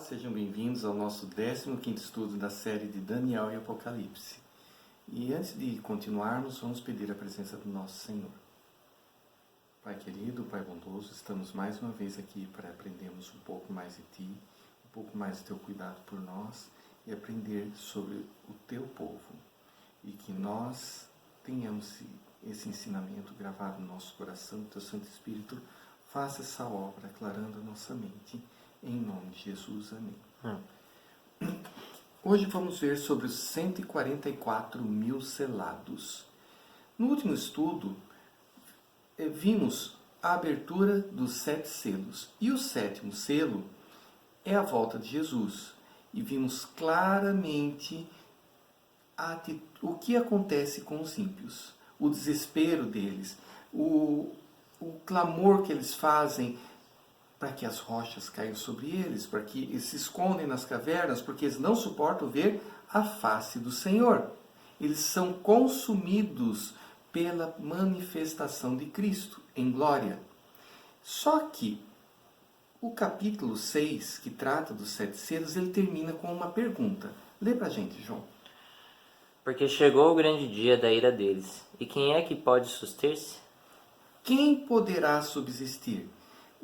sejam bem-vindos ao nosso 15º estudo da série de Daniel e Apocalipse. E antes de continuarmos, vamos pedir a presença do nosso Senhor. Pai querido, Pai bondoso, estamos mais uma vez aqui para aprendermos um pouco mais de Ti, um pouco mais do Teu cuidado por nós e aprender sobre o Teu povo. E que nós tenhamos esse ensinamento gravado no nosso coração, que o Teu Santo Espírito faça essa obra, aclarando a nossa mente. Em nome de Jesus, amém. Hoje vamos ver sobre os 144 mil selados. No último estudo, vimos a abertura dos 7 selos. E o 7º selo é a volta de Jesus. E vimos claramente o que acontece com os ímpios. O desespero deles, o clamor que eles fazem para que as rochas caiam sobre eles, para que eles se escondem nas cavernas, porque eles não suportam ver a face do Senhor. Eles são consumidos pela manifestação de Cristo em glória. Só que o capítulo 6, que trata dos 7 selos, ele termina com uma pergunta. Lê para a gente, João. Porque chegou o grande dia da ira deles, e quem é que pode suster-se? Quem poderá subsistir?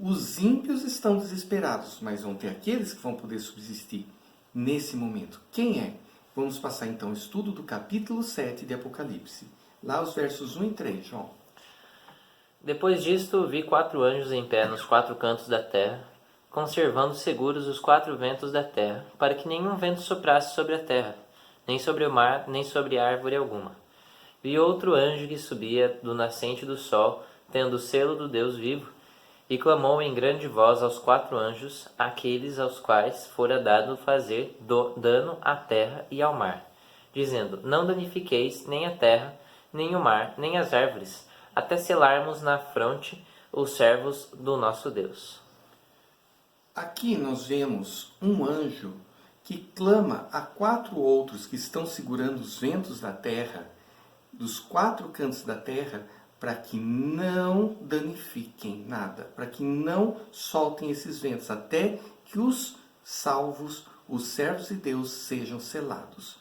Os ímpios estão desesperados, mas vão ter aqueles que vão poder subsistir nesse momento. Quem é? Vamos passar então o estudo do capítulo 7 de Apocalipse. Lá os versos 1 e 3, João. Depois disto, vi 4 anjos em pé nos 4 cantos da terra, conservando seguros os 4 ventos da terra, para que nenhum vento soprasse sobre a terra, nem sobre o mar, nem sobre árvore alguma. Vi outro anjo que subia do nascente do sol, tendo o selo do Deus vivo, e clamou em grande voz aos 4 anjos, aqueles aos quais fora dado fazer dano à terra e ao mar, dizendo: não danifiqueis nem a terra, nem o mar, nem as árvores, até selarmos na fronte os servos do nosso Deus. Aqui nós vemos um anjo que clama a 4 outros que estão segurando os ventos da terra, dos 4 cantos da terra, para que não danifiquem nada, para que não soltem esses ventos, até que os salvos, os servos de Deus, sejam selados.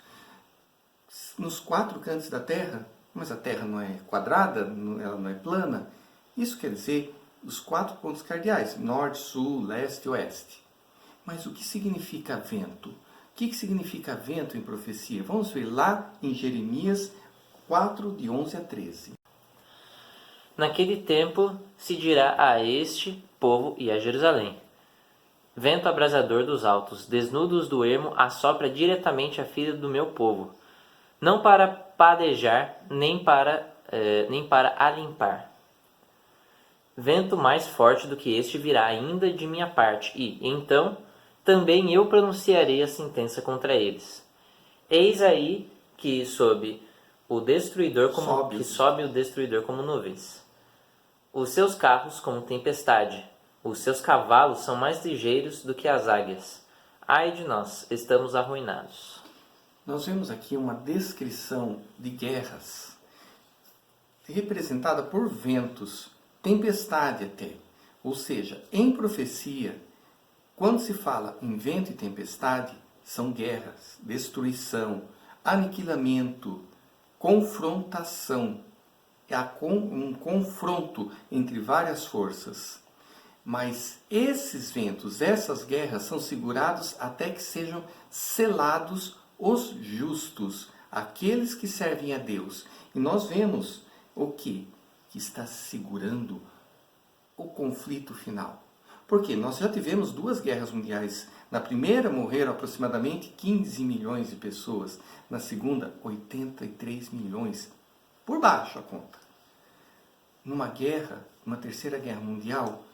Nos 4 cantos da terra, mas a terra não é quadrada, ela não é plana, isso quer dizer os 4 pontos cardeais, norte, sul, leste e oeste. Mas o que significa vento? O que significa vento em profecia? Vamos ver lá em Jeremias 4, de 11 a 13. Naquele tempo se dirá a este povo e a Jerusalém: vento abrasador dos altos, desnudos do ermo, assopra diretamente a filha do meu povo, não para padejar, nem para alimpar. Vento mais forte do que este virá ainda de minha parte, e, então, também eu pronunciarei a sentença contra eles. Eis aí que sobe o destruidor como nuvens. Os seus carros como tempestade, os seus cavalos são mais ligeiros do que as águias. Ai de nós, estamos arruinados. Nós vemos aqui uma descrição de guerras, representada por ventos, tempestade até. Ou seja, em profecia, quando se fala em vento e tempestade, são guerras, destruição, aniquilamento, confrontação. Um confronto entre várias forças. Mas esses ventos, essas guerras, são segurados até que sejam selados os justos, aqueles que servem a Deus. E nós vemos o quê? Que está segurando o conflito final. Porque nós já tivemos 2 guerras mundiais. Na primeira morreram aproximadamente 15 milhões de pessoas. Na segunda, 83 milhões. Por baixo a conta. Numa guerra, uma terceira guerra mundial,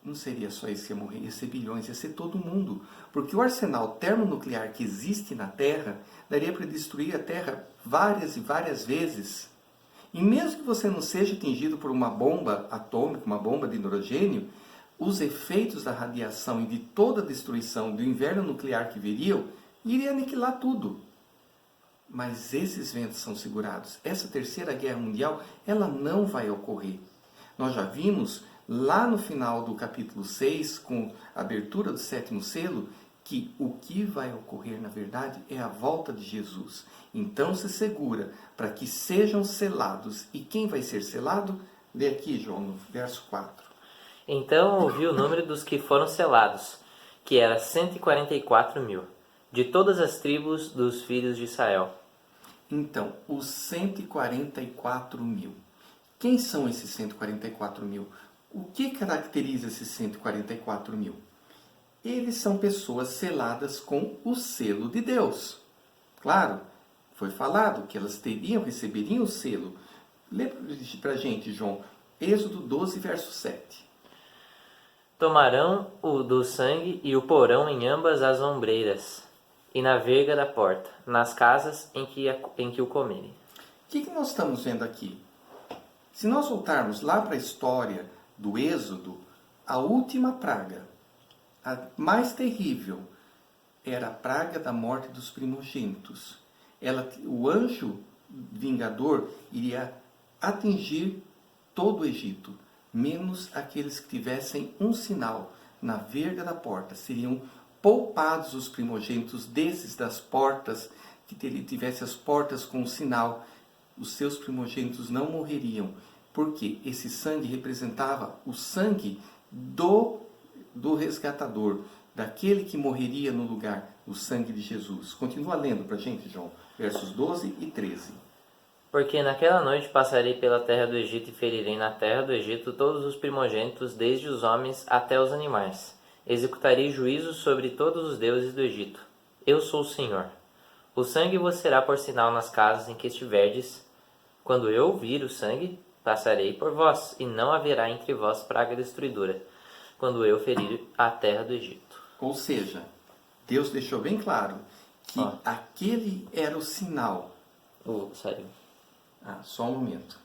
não seria só isso que ia morrer, ia ser bilhões, ia ser todo mundo. Porque o arsenal termonuclear que existe na Terra, daria para destruir a Terra várias e várias vezes. E mesmo que você não seja atingido por uma bomba atômica, uma bomba de hidrogênio, os efeitos da radiação e de toda a destruição do inverno nuclear que viriam, iria aniquilar tudo. Mas esses ventos são segurados. Essa terceira guerra mundial, ela não vai ocorrer. Nós já vimos lá no final do capítulo 6, com a abertura do 7º selo, que o que vai ocorrer, na verdade, é a volta de Jesus. Então se segura para que sejam selados. E quem vai ser selado? Lê aqui, João, no verso 4. Então ouvi o número dos que foram selados, que era 144.000, de todas as tribos dos filhos de Israel. Então, os 144.000. Quem são esses 144.000? O que caracteriza esses 144.000? Eles são pessoas seladas com o selo de Deus. Claro, foi falado que elas receberiam o selo. Lê para a gente, João, Êxodo 12, verso 7. Tomarão o do sangue e o porão em ambas as ombreiras, e na verga da porta, nas casas em que o comerem. O que nós estamos vendo aqui? Se nós voltarmos lá para a história do Êxodo, a última praga, a mais terrível, era a praga da morte dos primogênitos. O anjo vingador iria atingir todo o Egito, menos aqueles que tivessem um sinal na verga da porta. Seriam poupados os primogênitos desses das portas, que tivesse as portas com um sinal. Os seus primogênitos não morreriam, porque esse sangue representava o sangue do resgatador, daquele que morreria no lugar, o sangue de Jesus. Continua lendo para a gente, João, versos 12 e 13. Porque naquela noite passarei pela terra do Egito e ferirei na terra do Egito todos os primogênitos, desde os homens até os animais. Executarei juízo sobre todos os deuses do Egito. Eu sou o Senhor. O sangue vos será por sinal nas casas em que estiverdes. Quando eu vir o sangue, passarei por vós, e não haverá entre vós praga destruidora, quando eu ferir a terra do Egito. Ou seja, Deus deixou bem claro que aquele era o sinal. Sério. Só um momento.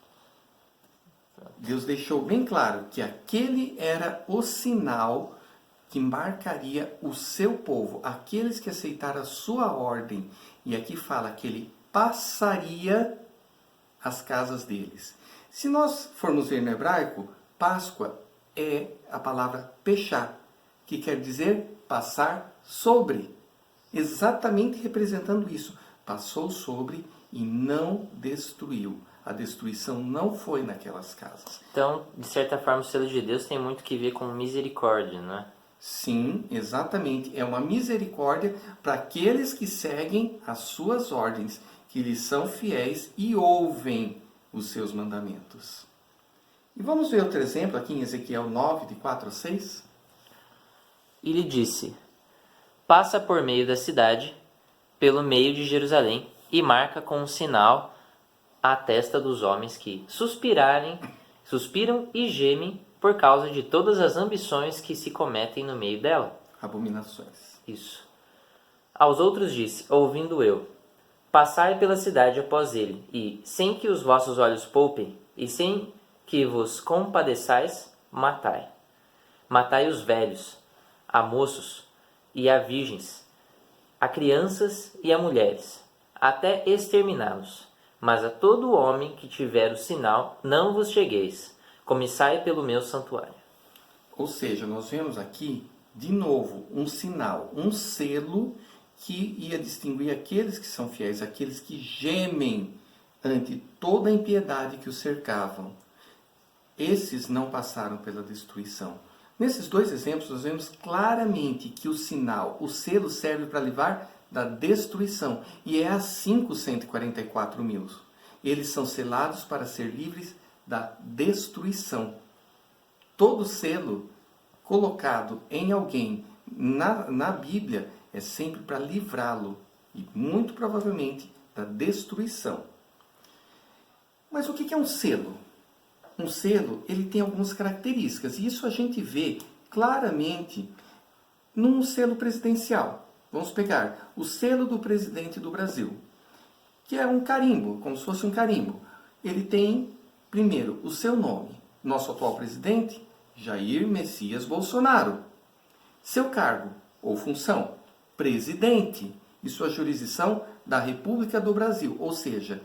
Deus deixou bem claro que aquele era o sinal que marcaria o seu povo, aqueles que aceitaram a sua ordem. E aqui fala que ele passaria as casas deles. Se nós formos ver no hebraico, Páscoa é a palavra pechá, que quer dizer passar sobre. Exatamente representando isso. Passou sobre e não destruiu. A destruição não foi naquelas casas. Então, de certa forma, o selo de Deus tem muito que ver com misericórdia, não é? Sim, exatamente. É uma misericórdia para aqueles que seguem as suas ordens, que lhes são fiéis e ouvem os seus mandamentos. E vamos ver outro exemplo aqui em Ezequiel 9, de 4 a 6. E lhe disse: passa por meio da cidade, pelo meio de Jerusalém, e marca com um sinal a testa dos homens que suspiram e gemem por causa de todas as ambições que se cometem no meio dela. Abominações. Isso. Aos outros disse, ouvindo eu: passai pela cidade após ele, e, sem que os vossos olhos poupem, e sem que vos compadeçais, matai. Matai os velhos, a moços e a virgens, a crianças e a mulheres, até exterminá-los. Mas a todo homem que tiver o sinal, não vos chegueis. Comissai pelo meu santuário. Ou seja, nós vemos aqui, de novo, um sinal, um selo que ia distinguir aqueles que são fiéis, aqueles que gemem ante toda a impiedade que os cercavam. Esses não passaram pela destruição. Nesses dois exemplos, nós vemos claramente que o sinal, o selo, serve para livrar da destruição. E é assim com os 144.000. Eles são selados para ser livres da destruição. Todo selo colocado em alguém na Bíblia é sempre para livrá-lo, e muito provavelmente da destruição. Mas o que é um selo? Um selo, ele tem algumas características, e isso a gente vê claramente num selo presidencial. Vamos pegar o selo do presidente do Brasil, que é um carimbo, como se fosse um carimbo. Ele tem, primeiro, o seu nome. Nosso atual presidente, Jair Messias Bolsonaro. Seu cargo ou função, presidente. E sua jurisdição, da República do Brasil. Ou seja,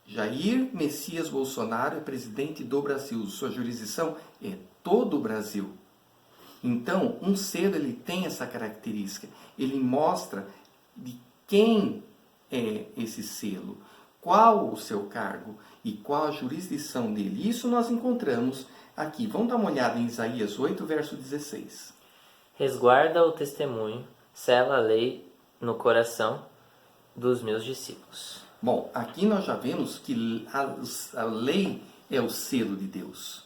Jair Messias Bolsonaro é presidente do Brasil. Sua jurisdição é todo o Brasil. Então, um selo ele tem essa característica. Ele mostra de quem é esse selo, qual o seu cargo e qual a jurisdição dele. Isso nós encontramos aqui. Vamos dar uma olhada em Isaías 8, verso 16. Resguarda o testemunho, sela a lei no coração dos meus discípulos. Bom, aqui nós já vemos que a lei é o selo de Deus.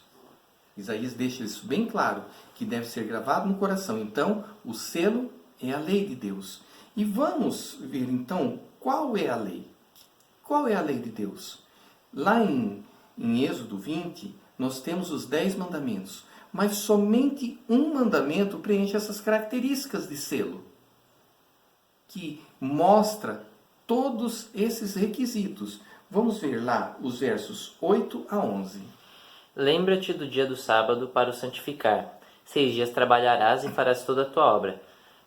Isaías deixa isso bem claro, que deve ser gravado no coração. Então, o selo é a lei de Deus. E vamos ver, então, qual é a lei? Qual é a lei de Deus? Lá em Êxodo 20, nós temos os 10 mandamentos. Mas somente um mandamento preenche essas características de selo, que mostra todos esses requisitos. Vamos ver lá os versos 8 a 11. Lembra-te do dia do sábado para o santificar. 6 dias trabalharás e farás toda a tua obra.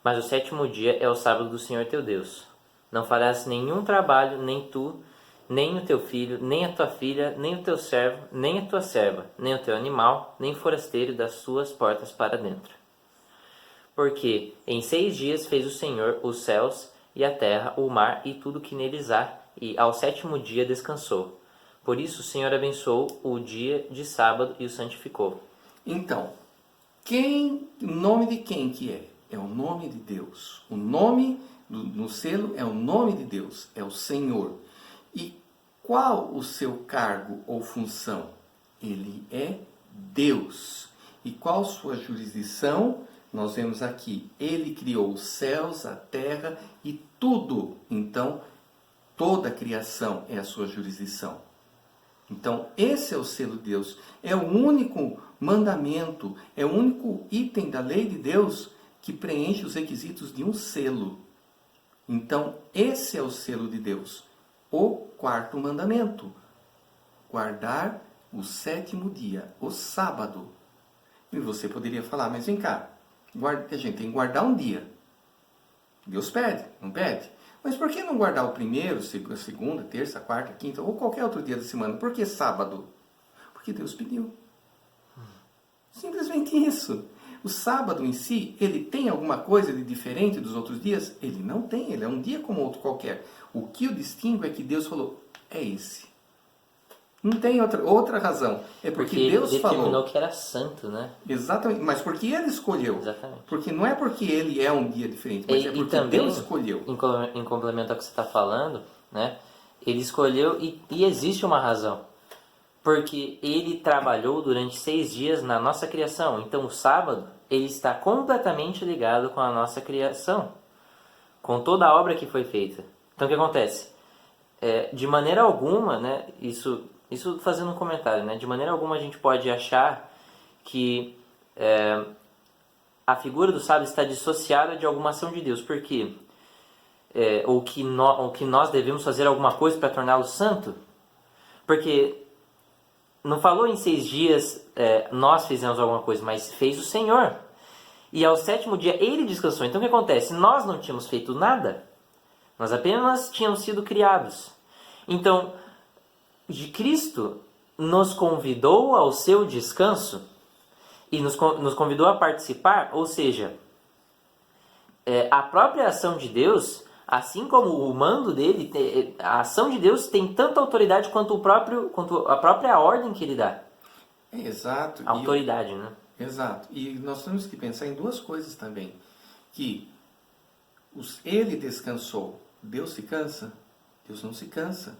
Mas o 7º dia é o sábado do Senhor teu Deus. Não farás nenhum trabalho, nem tu, nem o teu filho, nem a tua filha, nem o teu servo, nem a tua serva, nem o teu animal, nem forasteiro das suas portas para dentro. Porque em 6 dias fez o Senhor os céus e a terra, o mar e tudo que neles há, e ao 7º dia descansou. Por isso o Senhor abençoou o dia de sábado e o santificou. Então, o nome de quem que é? É o nome de Deus. O nome no selo é o nome de Deus, é o Senhor. E qual o seu cargo ou função? Ele é Deus. E qual sua jurisdição? Nós vemos aqui, ele criou os céus, a terra e tudo. Então, toda a criação é a sua jurisdição. Então, esse é o selo de Deus. É o único mandamento, é o único item da lei de Deus que preenche os requisitos de um selo. Então, esse é o selo de Deus. O 4º mandamento. Guardar o 7º dia, o sábado. E você poderia falar, mas vem cá, a gente tem que guardar um dia. Deus pede, não pede? Mas por que não guardar o primeiro, segunda, terça, quarta, quinta, ou qualquer outro dia da semana? Por que sábado? Porque Deus pediu. Simplesmente isso. O sábado em si, ele tem alguma coisa de diferente dos outros dias? Ele não tem, ele é um dia como outro qualquer. O que o distingue é que Deus falou, é esse. Não tem outra razão. É porque Deus ele determinou falou que era santo, né? Exatamente, mas porque ele escolheu. Exatamente. Porque não é porque ele é um dia diferente, mas é porque também, Deus escolheu. Em complemento ao que você está falando, né? Ele escolheu e existe uma razão. Porque ele trabalhou durante 6 dias na nossa criação. Então o sábado, ele está completamente ligado com a nossa criação. Com toda a obra que foi feita. Então o que acontece? De maneira alguma, né? Isso fazendo um comentário, né? De maneira alguma a gente pode achar que a figura do sábado está dissociada de alguma ação de Deus. Por quê? Ou que nós devemos fazer alguma coisa para torná-lo santo? Porque não falou em 6 dias nós fizemos alguma coisa, mas fez o Senhor. E ao 7º dia ele descansou. Então o que acontece? Nós não tínhamos feito nada. Nós apenas tínhamos sido criados. Então, de Cristo nos convidou ao seu descanso e nos convidou a participar, ou seja, a própria ação de Deus, assim como o mando dele, a ação de Deus tem tanta autoridade quanto a própria ordem que ele dá. Exato. A autoridade, né? Exato. E nós temos que pensar em duas coisas também. Que ele descansou. Deus se cansa? Deus não se cansa.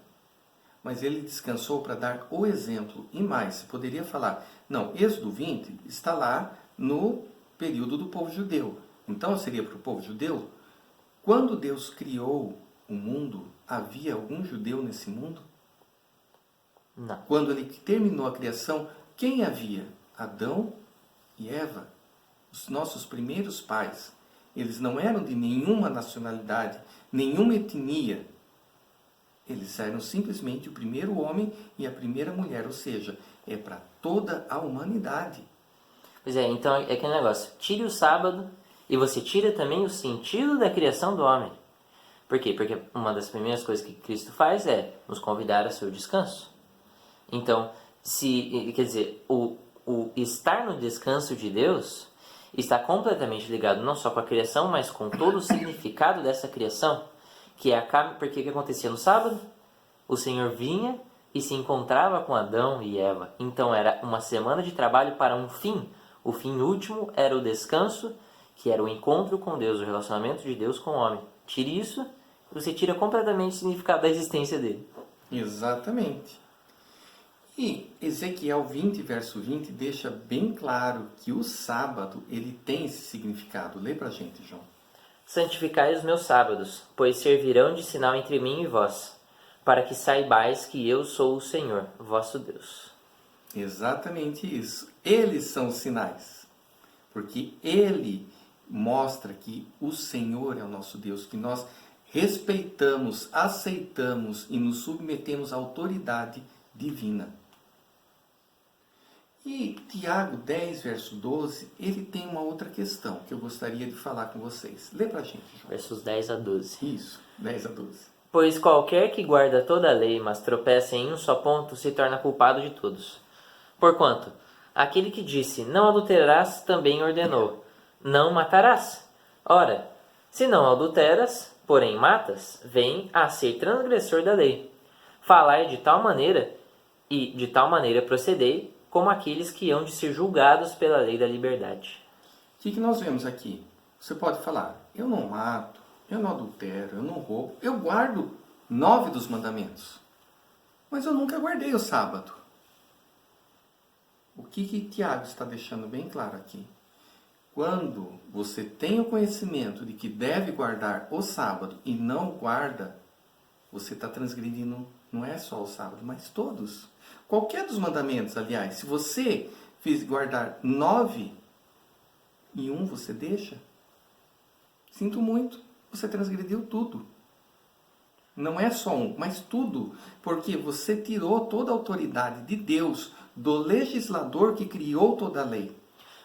Mas ele descansou para dar o exemplo. E mais, você poderia falar, não, Êxodo 20 está lá no período do povo judeu. Então seria para o povo judeu? Quando Deus criou o mundo, havia algum judeu nesse mundo? Não. Quando ele terminou a criação, quem havia? Adão e Eva, os nossos primeiros pais. Eles não eram de nenhuma nacionalidade, nenhuma etnia. Eles eram simplesmente o primeiro homem e a primeira mulher, ou seja, é para toda a humanidade. Pois é, então é aquele negócio, tire o sábado e você tira também o sentido da criação do homem. Por quê? Porque uma das primeiras coisas que Cristo faz é nos convidar ao seu descanso. Então, quer dizer, o o estar no descanso de Deus está completamente ligado não só com a criação, mas com todo o significado dessa criação, que é porque o que acontecia no sábado? O Senhor vinha e se encontrava com Adão e Eva. Então era uma semana de trabalho para um fim. O fim último era o descanso, que era o encontro com Deus, o relacionamento de Deus com o homem. Tire isso, você tira completamente o significado da existência dele. Exatamente. E Ezequiel 20, verso 20, deixa bem claro que o sábado ele tem esse significado. Lê pra gente, João. Santificai os meus sábados, pois servirão de sinal entre mim e vós, para que saibais que eu sou o Senhor, vosso Deus. Exatamente isso. Eles são os sinais. Porque ele mostra que o Senhor é o nosso Deus, que nós respeitamos, aceitamos e nos submetemos à autoridade divina. E Tiago 10, verso 12, ele tem uma outra questão que eu gostaria de falar com vocês. Lê pra gente, João. Versos 10 a 12. Isso, 10 a 12. Pois qualquer que guarda toda a lei, mas tropeça em um só ponto, se torna culpado de todos. Porquanto, aquele que disse, não adulterarás, também ordenou, não matarás. Ora, se não adulteras, porém matas, vem a ser transgressor da lei. Falai de tal maneira, e de tal maneira procedei, como aqueles que hão de ser julgados pela lei da liberdade. O que nós vemos aqui? Você pode falar, eu não mato, eu não adultero, eu não roubo, eu guardo 9 dos mandamentos. Mas eu nunca guardei o sábado. O que Tiago está deixando bem claro aqui? Quando você tem o conhecimento de que deve guardar o sábado e não guarda, você está transgredindo, não é só o sábado, mas todos. Qualquer dos mandamentos, aliás, se você fiz guardar 9 e um você deixa, sinto muito, você transgrediu tudo. Não é só um, mas tudo, porque você tirou toda a autoridade de Deus, do legislador que criou toda a lei.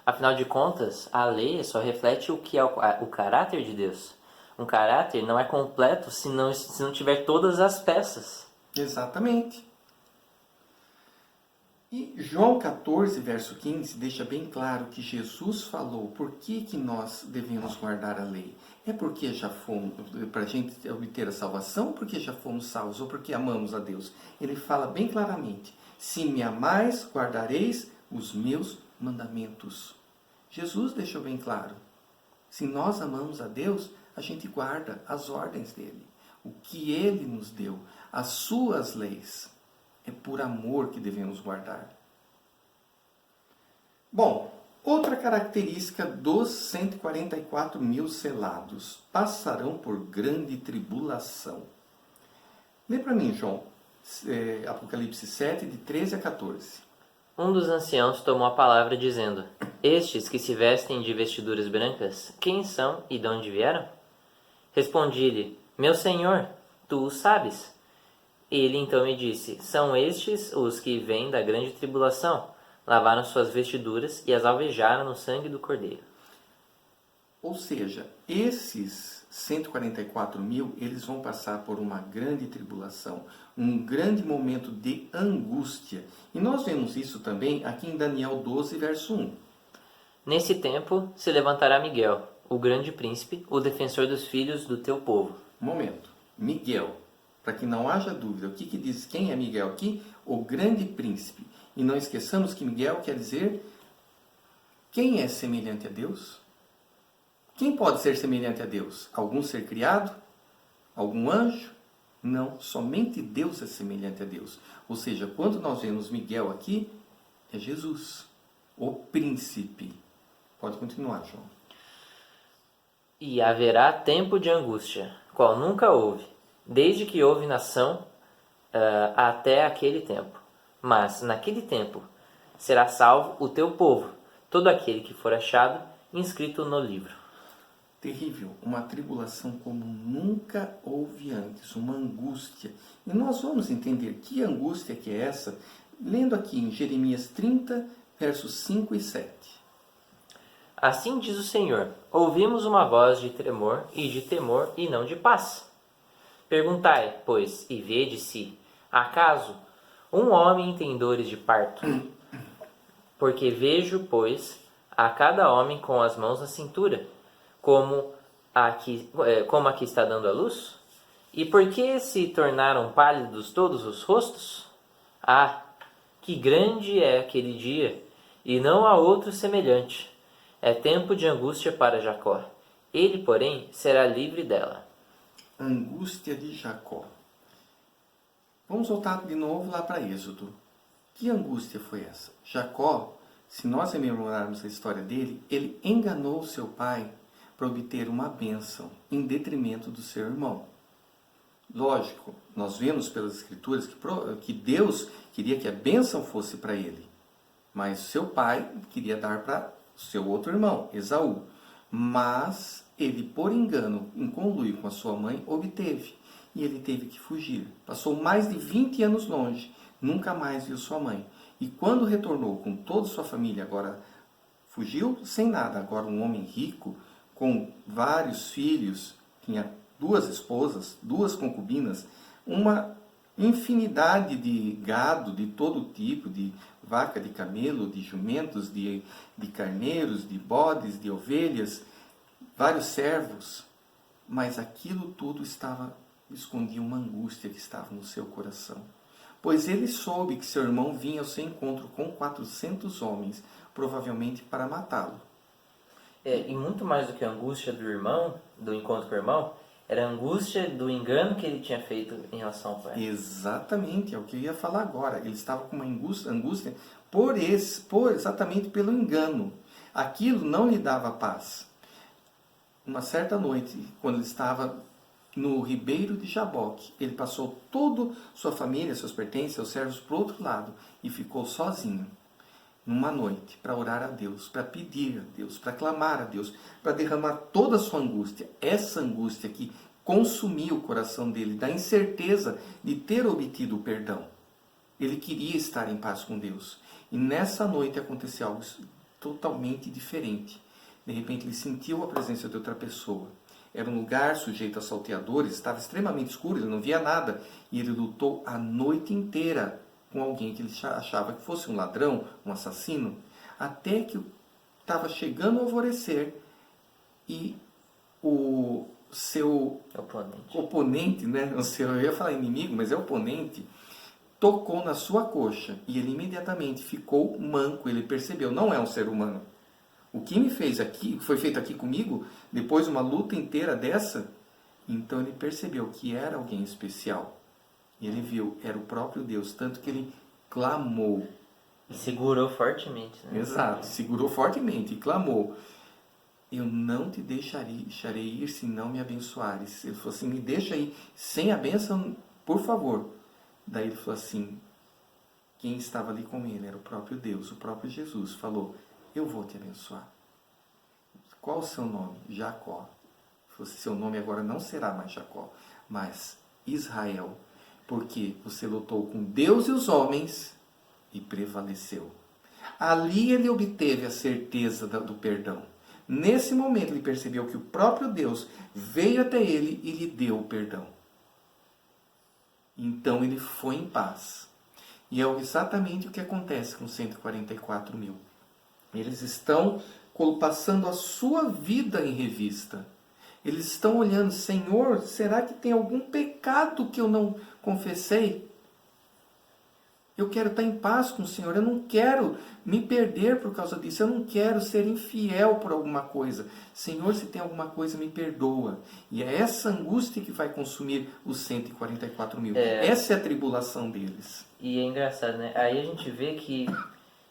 Afinal de contas, a lei só reflete o que é o caráter de Deus. Um caráter não é completo se não tiver todas as peças. Exatamente. E João 14, verso 15, deixa bem claro que Jesus falou por que nós devemos guardar a lei. É porque já fomos, para a gente obter a salvação, ou porque já fomos salvos, ou porque amamos a Deus. Ele fala bem claramente, se me amais, guardareis os meus mandamentos. Jesus deixou bem claro, se nós amamos a Deus, a gente guarda as ordens dele, o que ele nos deu, as suas leis. É por amor que devemos guardar. Bom, outra característica dos 144 mil selados. Passarão por grande tribulação. Lê para mim, João, Apocalipse 7, de 13 a 14. Um dos anciãos tomou a palavra dizendo, estes que se vestem de vestiduras brancas, quem são e de onde vieram? Respondi-lhe, meu senhor, tu o sabes. Ele então me disse, são estes os que vêm da grande tribulação, lavaram suas vestiduras e as alvejaram no sangue do Cordeiro. Ou seja, esses 144 mil, eles vão passar por uma grande tribulação, um grande momento de angústia. E nós vemos isso também aqui em Daniel 12, verso 1. Nesse tempo se levantará Miguel, o grande príncipe, o defensor dos filhos do teu povo. Um momento, Miguel. Para que não haja dúvida, o que diz quem é Miguel aqui? O grande príncipe. E não esqueçamos que Miguel quer dizer quem é semelhante a Deus? Quem pode ser semelhante a Deus? Algum ser criado? Algum anjo? Não, somente Deus é semelhante a Deus. Ou seja, quando nós vemos Miguel aqui, é Jesus, o príncipe. Pode continuar, João. E haverá tempo de angústia, qual nunca houve, desde que houve nação até aquele tempo. Mas, naquele tempo, será salvo o teu povo, todo aquele que for achado inscrito no livro. Terrível, uma tribulação como nunca houve antes, uma angústia. E nós vamos entender que angústia que é essa, lendo aqui em Jeremias 30, versos 5 e 7. Assim diz o Senhor, ouvimos uma voz de tremor e de temor e não de paz. Perguntai, pois, e vede se, acaso, um homem tem dores de parto? Porque vejo, pois, a cada homem com as mãos na cintura, como a que está dando a luz? E por que se tornaram pálidos todos os rostos? Ah, que grande é aquele dia, e não há outro semelhante. É tempo de angústia para Jacó. Ele, porém, será livre dela. Angústia de Jacó. Vamos voltar de novo lá para Êxodo. Que angústia foi essa? Jacó, se nós rememorarmos a história dele, ele enganou seu pai para obter uma bênção em detrimento do seu irmão. Lógico, nós vemos pelas escrituras que Deus queria que a bênção fosse para ele, mas seu pai queria dar para o seu outro irmão, Esaú. Mas ele, por engano, em conluio com a sua mãe, obteve. E ele teve que fugir. Passou mais de 20 anos longe, nunca mais viu sua mãe. E quando retornou com toda sua família, agora fugiu sem nada, agora um homem rico, com vários filhos, tinha 2 esposas, 2 concubinas, uma infinidade de gado de todo tipo, de vaca, de camelo, de jumentos, de carneiros, de bodes, de ovelhas, vários servos. Mas aquilo tudo escondia uma angústia que estava no seu coração. Pois ele soube que seu irmão vinha ao seu encontro com 400 homens, provavelmente para matá-lo. E muito mais do que a angústia do irmão, do encontro com o irmão, era a angústia do engano que ele tinha feito em relação ao pai. Exatamente, é o que eu ia falar agora. Ele estava com uma angústia exatamente pelo engano. Aquilo não lhe dava paz. Uma certa noite, quando ele estava no ribeiro de Jaboque, ele passou toda sua família, seus pertences, seus servos para o outro lado e ficou sozinho. Numa noite, para orar a Deus, para pedir a Deus, para clamar a Deus, para derramar toda a sua angústia. Essa angústia que consumia o coração dele, da incerteza de ter obtido o perdão. Ele queria estar em paz com Deus. E nessa noite aconteceu algo totalmente diferente. De repente ele sentiu a presença de outra pessoa. Era um lugar sujeito a salteadores, estava extremamente escuro, ele não via nada. E ele lutou a noite inteira com alguém que ele achava que fosse um ladrão, um assassino, até que estava chegando o alvorecer e o seu oponente, né? Eu ia falar inimigo, mas é oponente, tocou na sua coxa e ele imediatamente ficou manco. Ele percebeu, não é um ser humano. O que me fez aqui, foi feito aqui comigo, depois de uma luta inteira dessa, então ele percebeu que era alguém especial. E ele viu, era o próprio Deus, tanto que ele clamou. E segurou fortemente. Né? Exato, segurou fortemente e clamou. Eu não te deixarei ir se não me abençoares. Ele falou assim, me deixa ir sem a bênção, por favor. Daí ele falou assim, quem estava ali com ele era o próprio Deus, o próprio Jesus. Falou, eu vou te abençoar. Qual o seu nome? Jacó. Ele falou, seu nome agora não será mais Jacó, mas Israel. Porque você lutou com Deus e os homens e prevaleceu. Ali ele obteve a certeza do perdão. Nesse momento ele percebeu que o próprio Deus veio até ele e lhe deu o perdão. Então ele foi em paz. E é exatamente o que acontece com 144 mil. Eles estão passando a sua vida em revista. Eles estão olhando, Senhor, será que tem algum pecado que eu não confessei? Eu quero estar em paz com o Senhor, eu não quero me perder por causa disso, eu não quero ser infiel por alguma coisa. Senhor, se tem alguma coisa, me perdoa. E é essa angústia que vai consumir os 144 mil. Essa é a tribulação deles. E é engraçado, né? Aí a gente vê que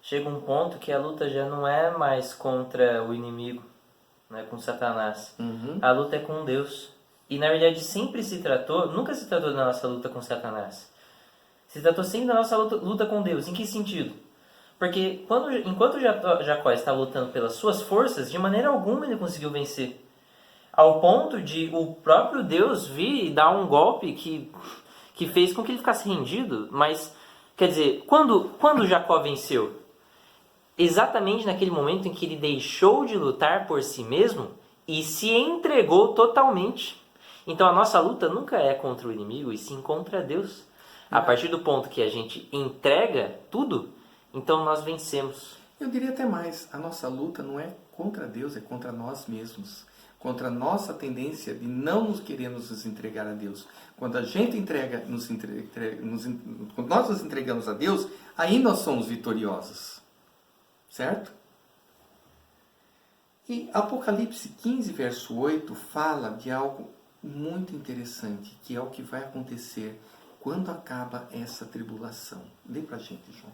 chega um ponto que a luta já não é mais contra o inimigo, né, com Satanás. A luta é com Deus. E na verdade nunca se tratou da nossa luta com Satanás. Se tratou sempre da nossa luta com Deus. Em que sentido? Porque enquanto Jacó estava lutando pelas suas forças, de maneira alguma ele conseguiu vencer. Ao ponto de o próprio Deus vir e dar um golpe que fez com que ele ficasse rendido. Mas, quer dizer, quando Jacó venceu? Exatamente naquele momento em que ele deixou de lutar por si mesmo e se entregou totalmente. Então a nossa luta nunca é contra o inimigo, e sim contra Deus. A partir do ponto que a gente entrega tudo, então nós vencemos. Eu diria até mais, a nossa luta não é contra Deus, é contra nós mesmos. Contra a nossa tendência de não nos querermos nos entregar a Deus. Quando a gente quando nós nos entregamos a Deus, aí nós somos vitoriosos. Certo? E Apocalipse 15, verso 8, fala de algo muito interessante, que é o que vai acontecer quando acaba essa tribulação. Lê pra gente, João.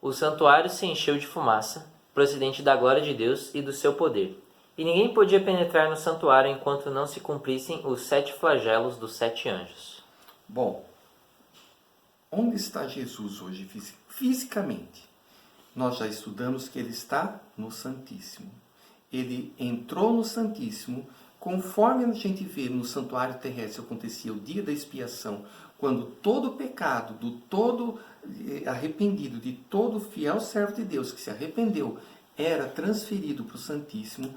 O santuário se encheu de fumaça, procedente da glória de Deus e do seu poder. E ninguém podia penetrar no santuário enquanto não se cumprissem os 7 flagelos dos 7 anjos. Bom, onde está Jesus hoje fisicamente? Nós já estudamos que ele está no Santíssimo. Ele entrou no Santíssimo, conforme a gente vê no santuário terrestre acontecia o dia da expiação, quando todo o pecado, do todo arrependido, de todo fiel servo de Deus que se arrependeu, era transferido para o Santíssimo.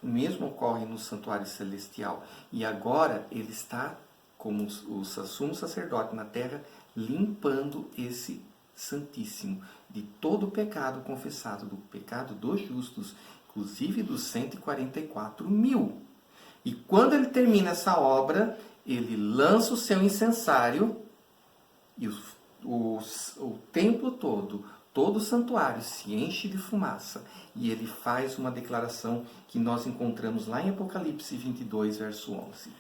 O mesmo ocorre no santuário celestial. E agora ele está como o sumo sacerdote na terra, limpando esse Santíssimo de todo o pecado confessado, do pecado dos justos, inclusive dos 144 mil. E quando ele termina essa obra, ele lança o seu incensário e o templo todo o santuário se enche de fumaça. E ele faz uma declaração que nós encontramos lá em Apocalipse 22, verso 11.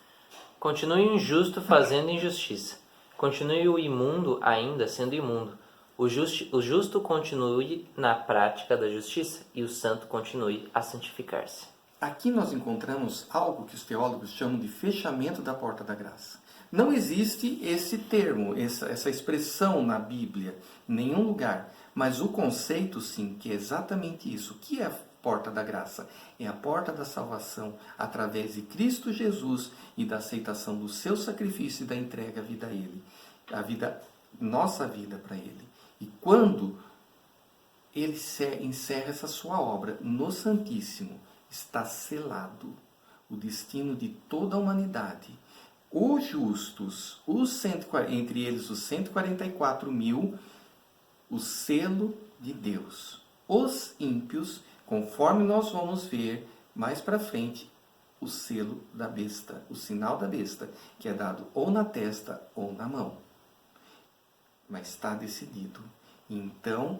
Continue o injusto fazendo injustiça. Continue o imundo ainda sendo imundo. O justo continue na prática da justiça e o santo continue a santificar-se. Aqui nós encontramos algo que os teólogos chamam de fechamento da porta da graça. Não existe esse termo, essa expressão na Bíblia, em nenhum lugar. Mas o conceito, sim, que é exatamente isso. O que é a porta da graça? É a porta da salvação através de Cristo Jesus e da aceitação do seu sacrifício e da entrega à vida a Ele. Nossa vida para Ele. E quando Ele encerra essa sua obra no Santíssimo, está selado o destino de toda a humanidade. Os justos, entre eles os 144 mil, o selo de Deus. Os ímpios, conforme nós vamos ver mais para frente, o selo da besta, o sinal da besta, que é dado ou na testa ou na mão. Mas está decidido. Então,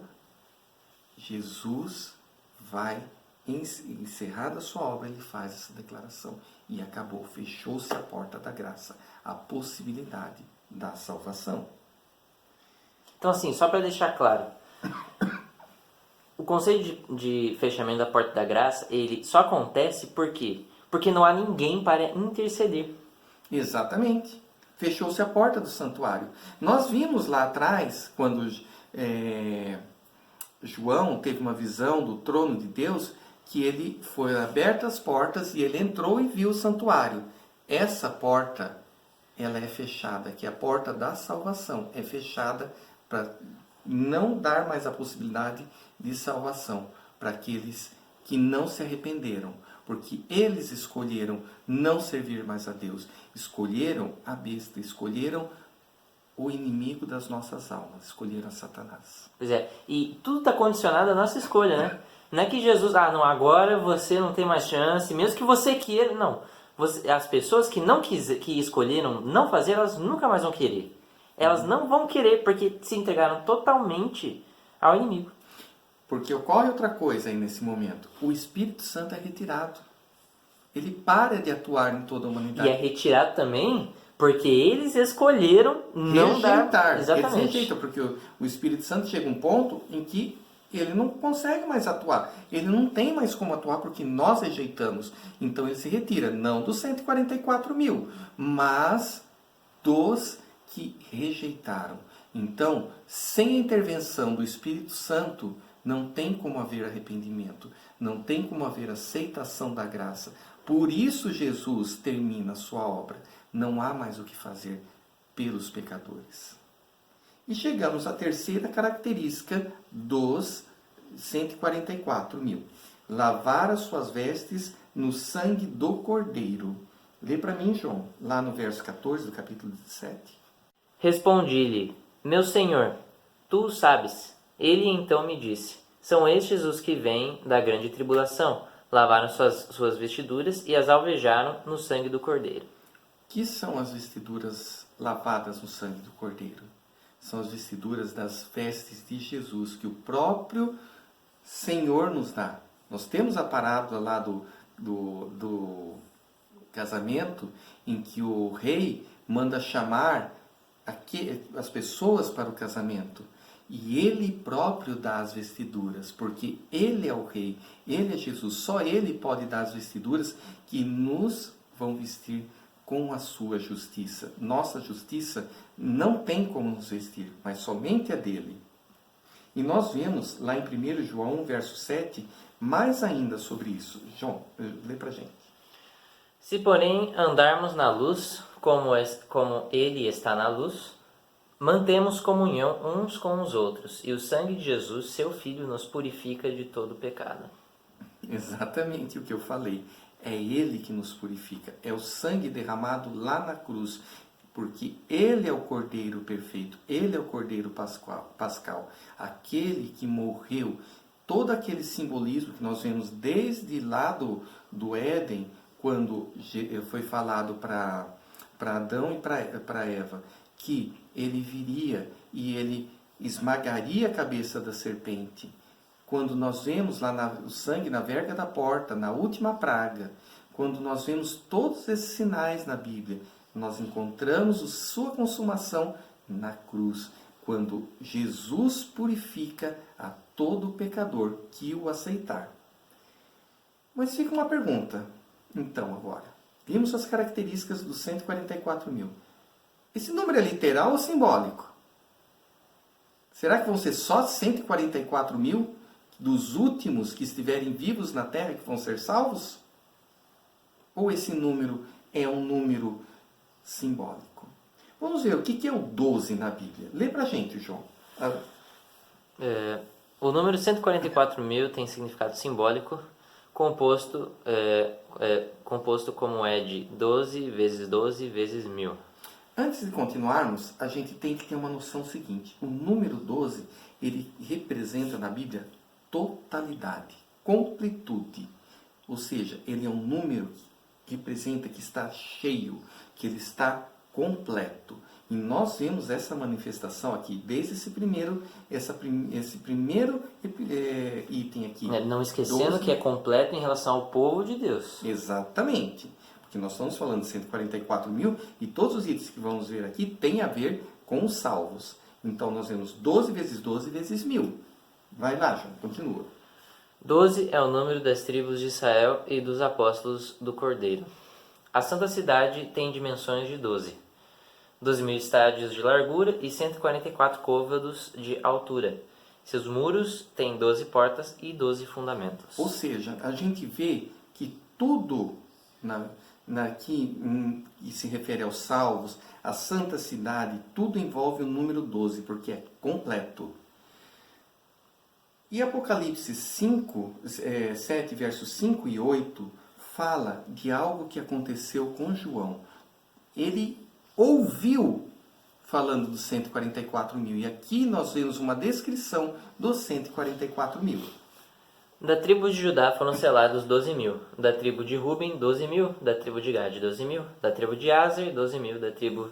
Jesus vai, encerrada a sua obra, ele faz essa declaração. E acabou, fechou-se a porta da graça, a possibilidade da salvação. Então, assim, só para deixar claro, o conceito de fechamento da porta da graça, ele só acontece por quê? Porque não há ninguém para interceder. Exatamente. Fechou-se a porta do santuário. Nós vimos lá atrás, quando João teve uma visão do trono de Deus, que ele foi abertas as portas e ele entrou e viu o santuário. Essa porta, ela é fechada, que é a porta da salvação. É fechada para não dar mais a possibilidade de salvação para aqueles que não se arrependeram, porque eles escolheram não servir mais a Deus, escolheram a besta, escolheram o inimigo das nossas almas, escolheram a Satanás. Pois é, e tudo está condicionado à nossa escolha, né? Não é que Jesus, não, agora você não tem mais chance, mesmo que você queira, não. As pessoas que que escolheram não fazer, elas nunca mais vão querer. Elas não vão querer, porque se entregaram totalmente ao inimigo. Porque ocorre outra coisa aí nesse momento. O Espírito Santo é retirado. Ele para de atuar em toda a humanidade. E é retirado também porque eles escolheram não dar... Exatamente. Eles rejeitam, porque o Espírito Santo chega a um ponto em que ele não consegue mais atuar. Ele não tem mais como atuar porque nós rejeitamos. Então ele se retira, não dos 144 mil, mas dos que rejeitaram. Então, sem a intervenção do Espírito Santo, não tem como haver arrependimento, não tem como haver aceitação da graça. Por isso Jesus termina a sua obra. Não há mais o que fazer pelos pecadores. E chegamos à terceira característica dos 144 mil. Lavar as suas vestes no sangue do Cordeiro. Lê para mim, João, lá no verso 14 do capítulo 17. Respondi-lhe, meu senhor, tu o sabes. Ele então me disse, São estes os que vêm da grande tribulação, lavaram suas vestiduras e as alvejaram no sangue do Cordeiro. Que são as vestiduras lavadas no sangue do Cordeiro? São as vestiduras das vestes de Jesus, que o próprio Senhor nos dá. Nós temos a parábola lá do casamento, em que o rei manda chamar as pessoas para o casamento. E ele próprio dá as vestiduras, porque ele é o rei, ele é Jesus. Só ele pode dar as vestiduras que nos vão vestir com a sua justiça. Nossa justiça não tem como nos vestir, mas somente a dele. E nós vemos lá em 1 João, verso 7, mais ainda sobre isso. João, lê pra gente. Se, porém, andarmos na luz, como ele está na luz, mantemos comunhão uns com os outros, e o sangue de Jesus, seu Filho, nos purifica de todo pecado. Exatamente o que eu falei. É ele que nos purifica. É o sangue derramado lá na cruz. Porque ele é o Cordeiro perfeito. Ele é o Cordeiro pascal. Aquele que morreu. Todo aquele simbolismo que nós vemos desde lá do Éden, quando foi falado para Adão e para Eva, que ele viria e ele esmagaria a cabeça da serpente. Quando nós vemos lá o sangue na verga da porta, na última praga, quando nós vemos todos esses sinais na Bíblia, nós encontramos a sua consumação na cruz, quando Jesus purifica a todo pecador que o aceitar. Mas fica uma pergunta, então, agora. Vimos as características dos 144 mil. Esse número é literal ou simbólico? Será que vão ser só 144 mil dos últimos que estiverem vivos na terra que vão ser salvos? Ou esse número é um número simbólico? Vamos ver o que é o 12 na Bíblia. Lê pra gente, João. O número 144 mil tem significado simbólico, composto como é de 12 vezes 1000. Antes de continuarmos, a gente tem que ter uma noção seguinte. O número 12, ele representa na Bíblia totalidade, completude. Ou seja, ele é um número que representa que está cheio, que ele está completo. E nós vemos essa manifestação aqui, desde esse primeiro item aqui. Não esquecendo 12. que é completo em relação ao povo de Deus. Exatamente. Porque nós estamos falando de 144 mil e todos os itens que vamos ver aqui têm a ver com os salvos. Então nós vemos 12 vezes 1000. Vai lá, João, continua. 12 é o número das tribos de Israel e dos apóstolos do Cordeiro. A Santa Cidade tem dimensões de 12. 12.000 estádios de largura e 144 côvados de altura. Seus muros têm 12 portas e 12 fundamentos. Ou seja, a gente vê que tudo que se refere aos salvos, a Santa Cidade, tudo envolve o número 12, porque é completo. E Apocalipse 7, versos 5 e 8, fala de algo que aconteceu com João. Ele ouviu falando dos 144 mil. E aqui nós vemos uma descrição dos 144 mil. Da tribo de Judá foram selados 12.000. Da tribo de Ruben, 12.000. Da tribo de Gade, 12.000. Da tribo de Aser, 12.000. Da tribo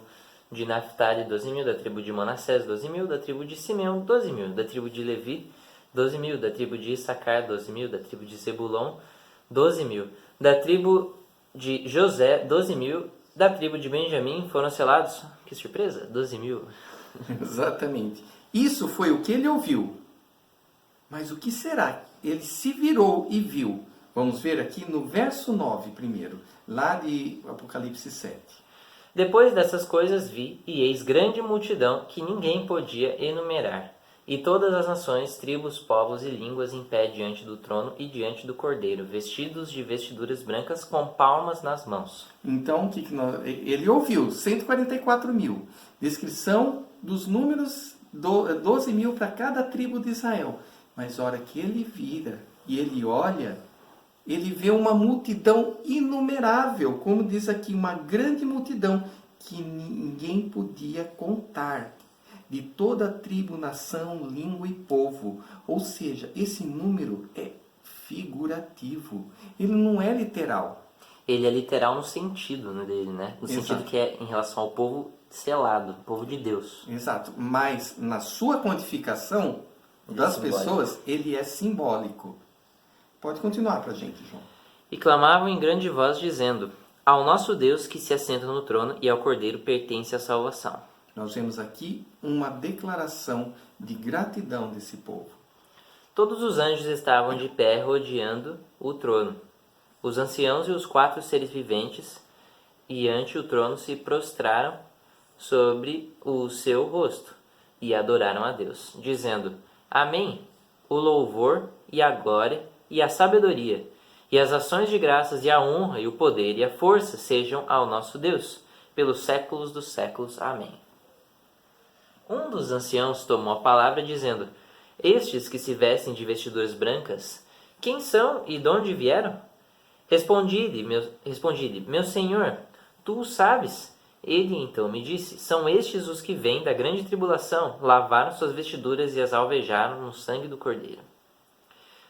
de Naphtali, 12.000. Da tribo de Manassés, 12.000. Da tribo de Simeão, 12.000. Da tribo de Levi, 12.000. Da tribo de Issacar, 12.000. Da tribo de Zebulon, 12.000. Da tribo de José, 12.000. Da tribo de Benjamim foram selados, que surpresa, 12.000. Exatamente. Isso foi o que ele ouviu. Mas o que será? Ele se virou e viu. Vamos ver aqui no verso 9 primeiro, lá de Apocalipse 7. Depois dessas coisas vi, e eis grande multidão que ninguém podia enumerar, e todas as nações, tribos, povos e línguas em pé diante do trono e diante do Cordeiro, vestidos de vestiduras brancas com palmas nas mãos. Então, ele ouviu 144 mil. Descrição dos números, 12 mil para cada tribo de Israel. Mas a hora que ele vira e ele olha, ele vê uma multidão inumerável, como diz aqui, uma grande multidão que ninguém podia contar. de toda tribo, nação, língua e povo. Ou seja, esse número é figurativo. Ele não é literal. Ele é literal no sentido, né, dele, né? No sentido Exato. que é em relação ao povo selado, povo de Deus. Exato. Mas na sua quantificação Ele é das simbólico. pessoas, ele é simbólico. Pode continuar para a gente, João. E clamavam em grande voz, dizendo: Ao nosso Deus que se assenta no trono e ao Cordeiro pertence a salvação. Nós vemos aqui uma declaração de gratidão desse povo. Todos os anjos estavam de pé rodeando o trono. Os anciãos e os 4 seres viventes, e ante o trono se prostraram sobre o seu rosto e adoraram a Deus, dizendo: Amém. O louvor e a glória e a sabedoria e as ações de graças e a honra e o poder e a força sejam ao nosso Deus, pelos séculos dos séculos. Amém. Um dos anciãos tomou a palavra, dizendo: Estes que se vestem de vestiduras brancas, quem são e de onde vieram? Respondi-lhe, meu senhor, tu o sabes. Ele então me disse: São estes os que vêm da grande tribulação, lavaram suas vestiduras e as alvejaram no sangue do Cordeiro.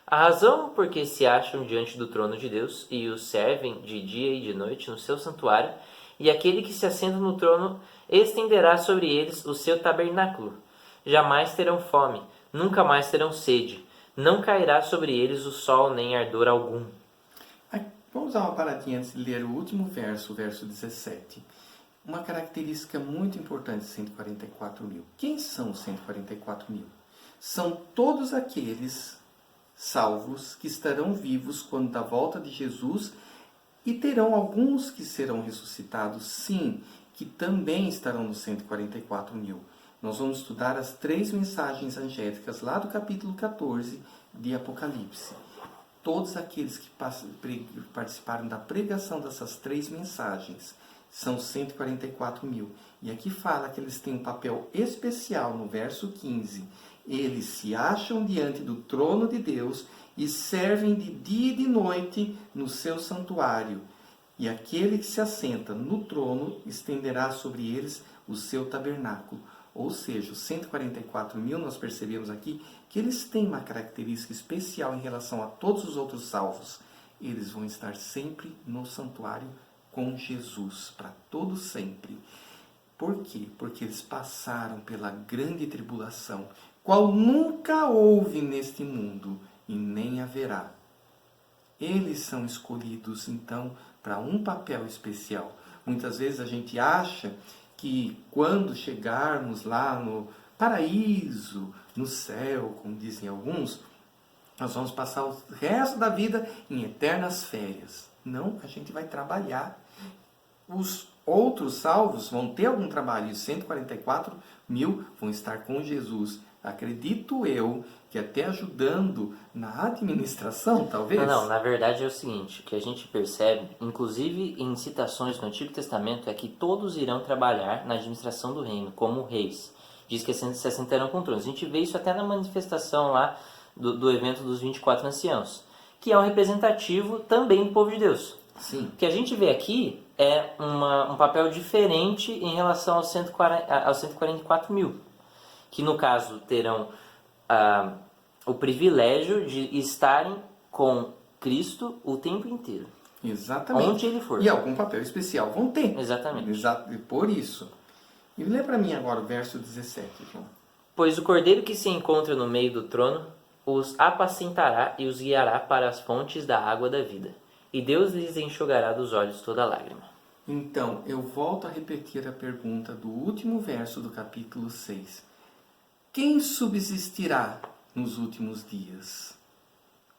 A razão por que se acham diante do trono de Deus e o servem de dia e de noite no seu santuário, e aquele que se assenta no trono estenderá sobre eles o seu tabernáculo. Jamais terão fome, nunca mais terão sede, não cairá sobre eles o sol nem ardor algum. Vamos dar uma paradinha antes de ler o último verso, o verso 17. Uma característica muito importante de 144 mil. Quem são os 144 mil? São todos aqueles salvos que estarão vivos quando da volta de Jesus, e terão alguns que serão ressuscitados, sim, que também estarão nos 144 mil. Nós vamos estudar as 3 mensagens angélicas lá do capítulo 14 de Apocalipse. Todos aqueles que participaram da pregação dessas 3 mensagens são 144 mil. E aqui fala que eles têm um papel especial no verso 15. Eles se acham diante do trono de Deus e servem de dia e de noite no seu santuário. E aquele que se assenta no trono estenderá sobre eles o seu tabernáculo. Ou seja, os 144 mil, nós percebemos aqui que eles têm uma característica especial em relação a todos os outros salvos. Eles vão estar sempre no santuário com Jesus, para todo sempre. Por quê? Porque eles passaram pela grande tribulação, qual nunca houve neste mundo e nem haverá. Eles são escolhidos, então, para um papel especial. Muitas vezes a gente acha que quando chegarmos lá no paraíso, no céu, como dizem alguns, nós vamos passar o resto da vida em eternas férias. Não, a gente vai trabalhar. Os outros salvos vão ter algum trabalho, e os 144 mil vão estar com Jesus. Acredito eu que até ajudando na administração, talvez. Não, na verdade é o seguinte, que a gente percebe, inclusive em citações no Antigo Testamento, é que todos irão trabalhar na administração do reino, como reis. Diz que se assentarão com tronos. A gente vê isso até na manifestação lá do evento dos 24 anciãos, que é um representativo também do povo de Deus. Sim. O que a gente vê aqui é um papel diferente em relação aos 144 mil, que no caso terão o privilégio de estarem com Cristo o tempo inteiro. Exatamente. Onde ele for. E algum papel especial vão ter. Exatamente. Por isso. E lê para mim agora o verso 17, João. Pois o cordeiro que se encontra no meio do trono os apacentará e os guiará para as fontes da água da vida. E Deus lhes enxugará dos olhos toda lágrima. Então, eu volto a repetir a pergunta do último verso do capítulo 6. Quem subsistirá nos últimos dias?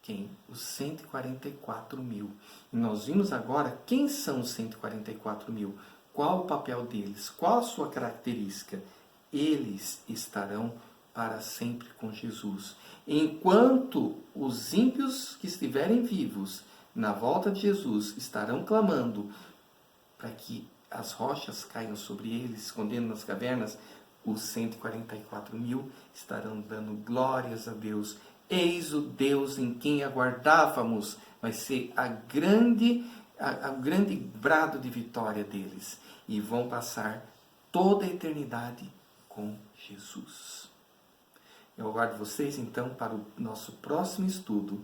Quem? Os 144 mil. E nós vimos agora quem são os 144 mil. Qual o papel deles? Qual a sua característica? Eles estarão para sempre com Jesus. Enquanto os ímpios que estiverem vivos na volta de Jesus estarão clamando para que as rochas caiam sobre eles, escondendo nas cavernas, os 144 mil estarão dando glórias a Deus. Eis o Deus em quem aguardávamos. Vai ser o grande brado de vitória deles. E vão passar toda a eternidade com Jesus. Eu aguardo vocês, então, para o nosso próximo estudo